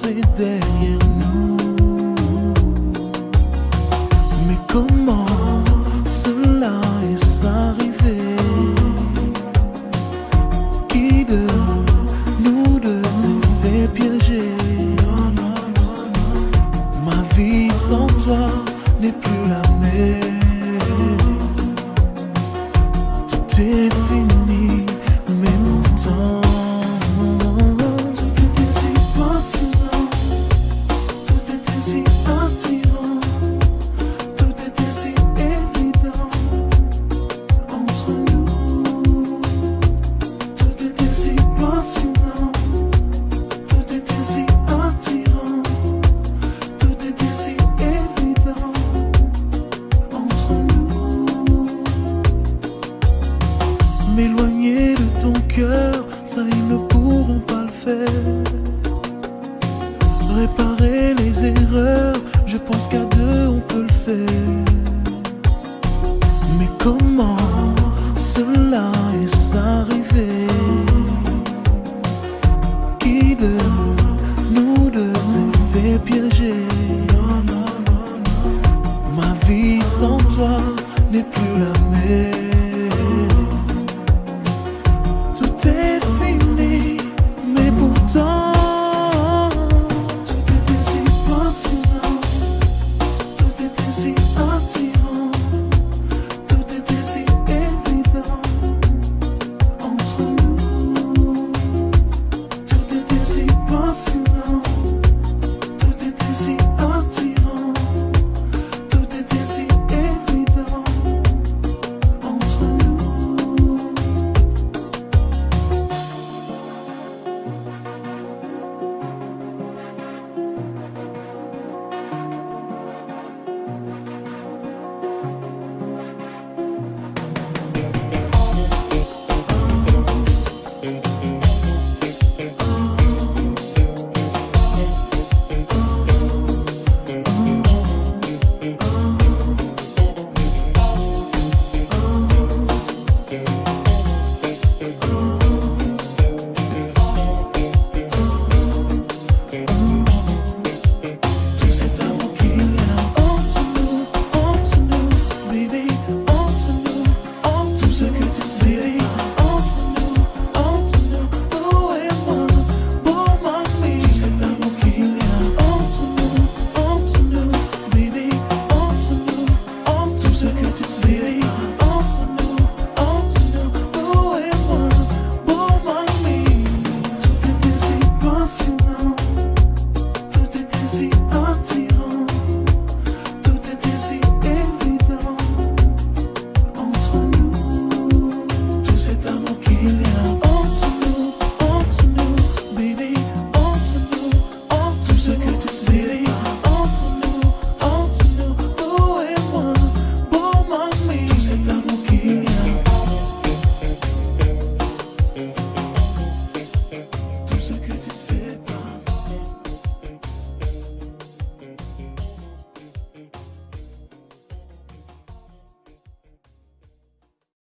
c'est derrière nous. Mais comment cela est arrivé? Qui de nous deux s'est fait piéger? Ma vie sans toi n'est plus la même. Tout est fini, mais pourtant tout était si fascinant, tout était si attirant, tout était si évident entre nous. Tout était si fascinant, tout était si attirant, tout était si évident entre nous. M'éloigner de ton cœur, ça ils ne pourront pas le faire. Réparer les erreurs, je pense qu'à deux on peut le faire. Mais comment cela est arrivé? Qui de nous deux s'est fait piéger? Ma vie sans toi n'est plus la même.